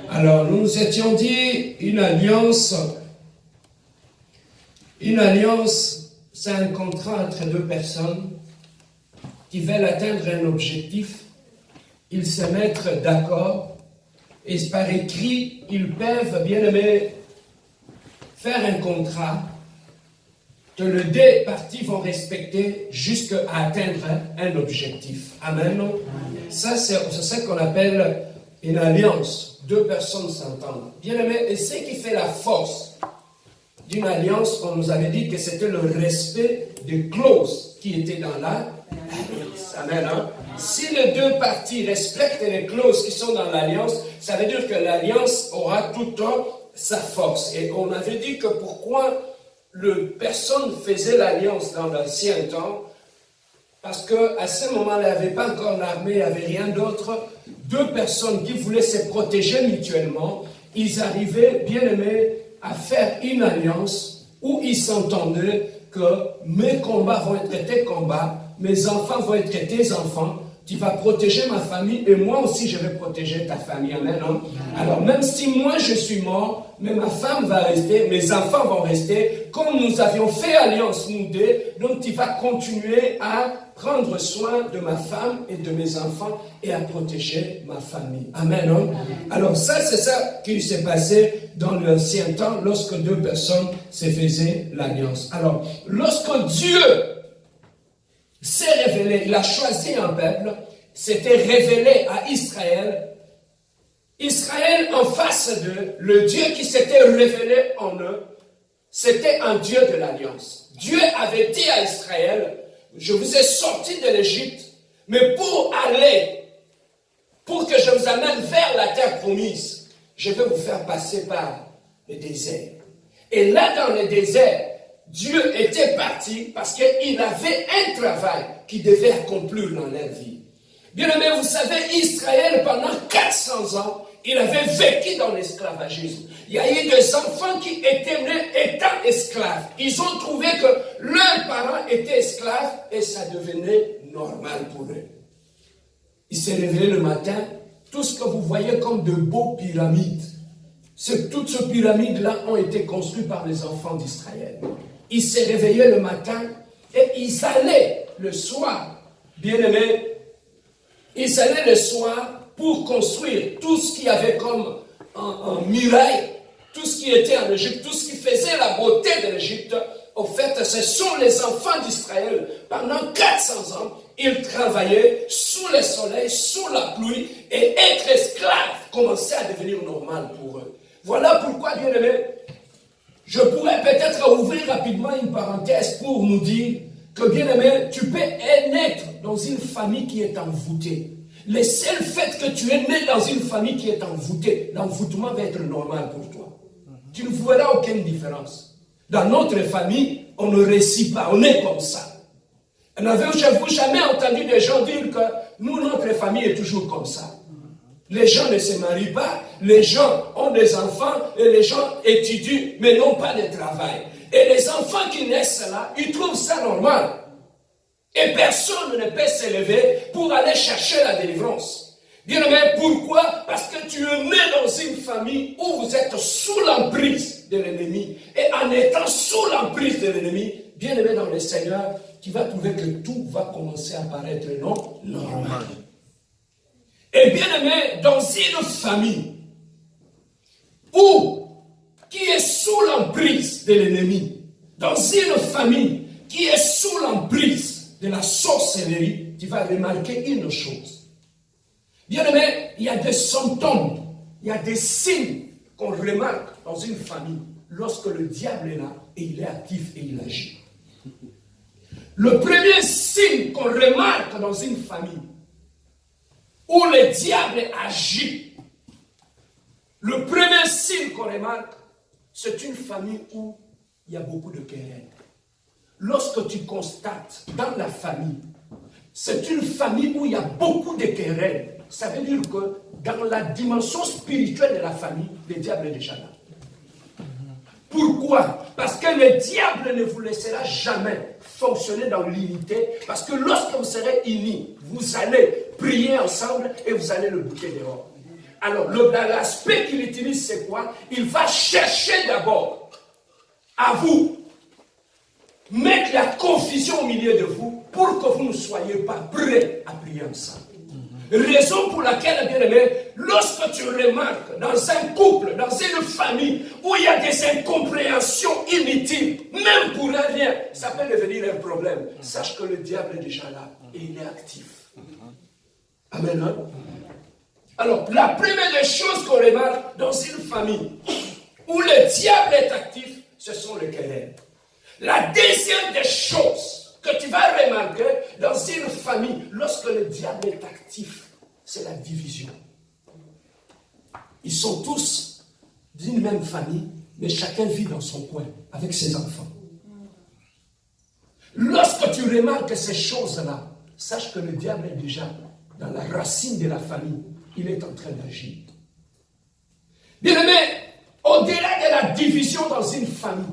Alors, nous nous étions dit, une alliance, c'est un contrat entre deux personnes qui veulent atteindre un objectif. Ils se mettent d'accord et par écrit, ils peuvent, bien aimé, faire un contrat que les deux parties vont respecter jusqu'à atteindre un objectif. Amen. Ça, c'est ce qu'on appelle une alliance. Deux personnes s'entendent. Bien aimé, et ce qui fait la force d'une alliance, on nous avait dit que c'était le respect des clauses qui étaient dans l'alliance. Amen. Si les deux parties respectent les clauses qui sont dans l'alliance, ça veut dire que l'alliance aura tout le temps sa force. Et on avait dit que pourquoi personne faisait l'alliance dans l'ancien temps, parce qu'à ce moment-là, il n'y avait pas encore l'armée, il n'y avait rien d'autre. Deux personnes qui voulaient se protéger mutuellement, ils arrivaient, bien aimés, à faire une alliance où ils s'entendaient que mes combats vont être tes combats, mes enfants vont être tes enfants, tu vas protéger ma famille et moi aussi je vais protéger ta famille. Amen. Hein? Alors même si moi je suis mort, mais ma femme va rester, mes enfants vont rester, comme nous avions fait alliance nous deux, donc tu vas continuer à prendre soin de ma femme et de mes enfants et à protéger ma famille. Amen. Hein? Alors ça, c'est ça qui s'est passé dans l'ancien temps lorsque deux personnes se faisaient l'alliance. Alors, lorsque Dieu s'est révélé, il a choisi un peuple, s'était révélé à Israël. Israël en face d'eux, le Dieu qui s'était révélé en eux, c'était un Dieu de l'alliance. Dieu avait dit à Israël, je vous ai sorti de l'Égypte, mais pour que je vous amène vers la terre promise, je vais vous faire passer par le désert. Et là, dans le désert, Dieu était parti parce qu'il avait un travail qu'il devait accomplir dans leur vie. Bien aimé, vous savez, Israël, pendant 400 ans, il avait vécu dans l'esclavagisme. Il y a eu des enfants qui étaient nés étant esclaves. Ils ont trouvé que leurs parents étaient esclaves et ça devenait normal pour eux. Ils se réveillaient le matin, tout ce que vous voyez comme de beaux pyramides, toutes ces pyramides-là ont été construites par les enfants d'Israël. Ils se réveillaient le matin et ils allaient le soir, bien-aimés, ils allaient le soir pour construire tout ce qu'il y avait comme en muraille, tout ce qui était en Égypte, tout ce qui faisait la beauté de l'Égypte. Au fait, ce sont les enfants d'Israël. Pendant 400 ans, ils travaillaient sous le soleil, sous la pluie, et être esclaves commençait à devenir normal pour eux. Voilà pourquoi, bien-aimés, je pourrais peut-être ouvrir rapidement une parenthèse pour nous dire que, bien-aimé, tu peux naître dans une famille qui est envoûtée. Le seul fait que tu es né dans une famille qui est envoûtée, l'envoûtement va être normal pour toi. Tu ne verras aucune différence. Dans notre famille, on ne réussit pas, on est comme ça. N'avez-vous jamais entendu des gens dire que nous, notre famille est toujours comme ça? Les gens ne se marient pas, les gens ont des enfants et les gens étudient, mais n'ont pas de travail. Et les enfants qui naissent là, ils trouvent ça normal. Et personne ne peut s'élever pour aller chercher la délivrance. Bien-aimé, pourquoi? Parce que tu es né dans une famille où vous êtes sous l'emprise de l'ennemi. Et en étant sous l'emprise de l'ennemi, bien-aimé dans le Seigneur, tu vas trouver que tout va commencer à paraître normal. Et bien aimé, dans une famille qui est sous l'emprise de l'ennemi, dans une famille qui est sous l'emprise de la sorcellerie, tu vas remarquer une chose. Bien aimé, il y a des symptômes, il y a des signes qu'on remarque dans une famille lorsque le diable est là et il est actif et il agit. Le premier signe qu'on remarque dans une famille où le diable agit, le premier signe qu'on remarque, c'est une famille où il y a beaucoup de querelles. Lorsque tu constates dans la famille, c'est une famille où il y a beaucoup de querelles, ça veut dire que dans la dimension spirituelle de la famille, le diable est déjà là. Pourquoi? Parce que le diable ne vous laissera jamais fonctionner dans l'unité, parce que lorsque vous serez unis, vous allez prier ensemble et vous allez le bouter dehors. Alors, l'aspect qu'il utilise, c'est quoi? Il va chercher d'abord à vous mettre la confusion au milieu de vous pour que vous ne soyez pas prêts à prier ensemble. Raison pour laquelle, bien aimé, lorsque tu remarques dans un couple, dans une famille, où il y a des incompréhensions inutiles, même pour rien, ça peut devenir un problème. Sache que le diable est déjà là et il est actif. Amen. Hein? Alors, la première des choses qu'on remarque dans une famille où le diable est actif, ce sont les querelles. La deuxième des choses que tu vas remarquer dans une famille, lorsque le diable est actif, c'est la division. Ils sont tous d'une même famille, mais chacun vit dans son coin avec ses enfants. Lorsque tu remarques ces choses-là, sache que le diable est déjà dans la racine de la famille. Il est en train d'agir. Bien aimé, au-delà de la division dans une famille,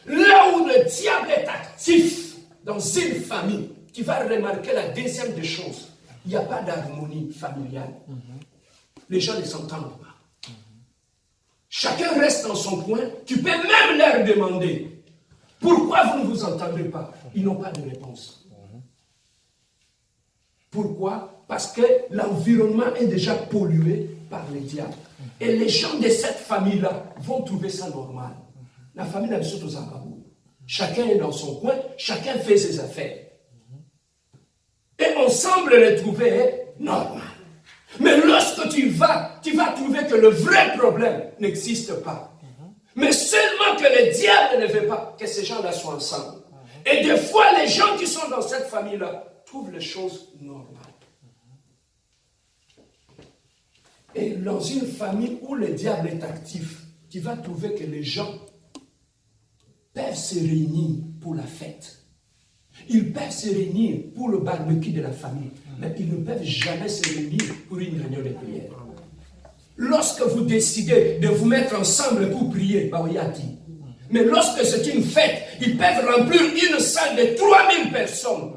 là où le diable est actif dans une famille, tu vas remarquer la deuxième des choses. Il n'y a pas d'harmonie familiale. Les gens ne s'entendent pas. Chacun reste dans son coin. Tu peux même leur demander pourquoi vous ne vous entendez pas. Ils n'ont pas de réponse. Pourquoi? Parce que l'environnement est déjà pollué par les diables. Et les gens de cette famille-là vont trouver ça normal. La famille n'a pas aux Angabou. Chacun est dans son coin, chacun fait ses affaires. Et on semble les trouver normal. Mais lorsque tu vas trouver que le vrai problème n'existe pas. Mais seulement que le diable ne veut pas que ces gens-là soient ensemble. Et des fois, les gens qui sont dans cette famille-là trouvent les choses normales. Et dans une famille où le diable est actif, tu vas trouver que les gens peuvent se réunir pour la fête. Ils peuvent se réunir pour le barbecue de la famille, mais ils ne peuvent jamais se réunir pour une réunion de prière. Lorsque vous décidez de vous mettre ensemble pour prier, mais lorsque c'est une fête, ils peuvent remplir une salle de 3000 personnes.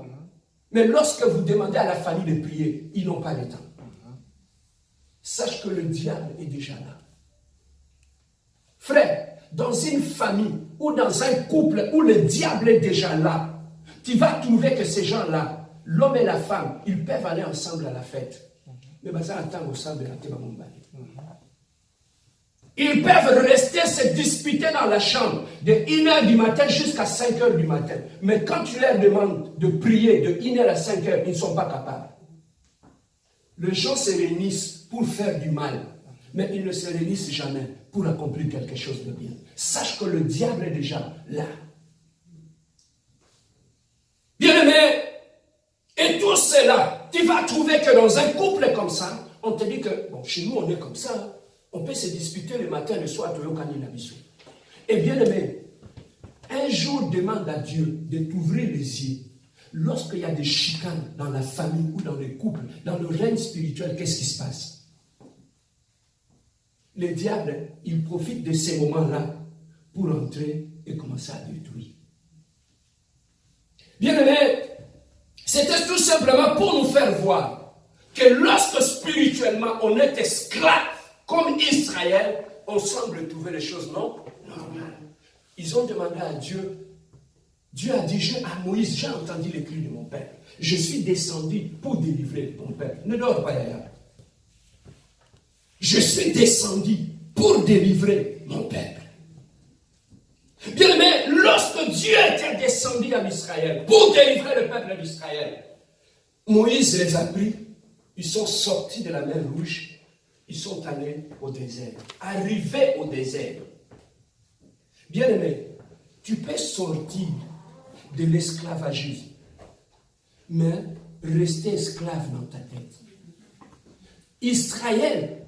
Mais lorsque vous demandez à la famille de prier, ils n'ont pas le temps. Sache que le diable est déjà là. Frère, dans une famille ou dans un couple où le diable est déjà là, tu vas trouver que ces gens-là, l'homme et la femme, ils peuvent aller ensemble à la fête. Mais ça attend ensemble à la Ils peuvent rester se disputer dans la chambre de 1h du matin jusqu'à 5h du matin. Mais quand tu leur demandes de prier de 1h à 5h, ils ne sont pas capables. Les gens se réunissent pour faire du mal, mais ils ne se réunissent jamais pour accomplir quelque chose de bien. Sache que le diable est déjà là. Bien-aimé, et tout cela, tu vas trouver que dans un couple comme ça, on te dit que, bon, chez nous on est comme ça, on peut se disputer le matin et le soir, et bien-aimé, un jour demande à Dieu de t'ouvrir les yeux. Lorsqu'il y a des chicanes dans la famille ou dans les couples, dans le règne spirituel, qu'est-ce qui se passe? Le diable, il profite de ces moments-là pour entrer et commencer à détruire. Bien-aimé, c'était tout simplement pour nous faire voir que lorsque spirituellement on est esclave, comme Israël, on semble trouver les choses normales. Ils ont demandé à Dieu. Dieu a dit à Moïse, j'ai entendu les cris de mon père. Je suis descendu pour délivrer mon père. Ne dors pas d'ailleurs. Je suis descendu pour délivrer mon peuple. Bien aimé, lorsque Dieu était descendu en Israël pour délivrer le peuple d'Israël, Moïse les a pris, ils sont sortis de la mer Rouge, ils sont allés au désert. Arrivés au désert. Bien aimé, tu peux sortir de l'esclavagisme, mais rester esclave dans ta tête. Israël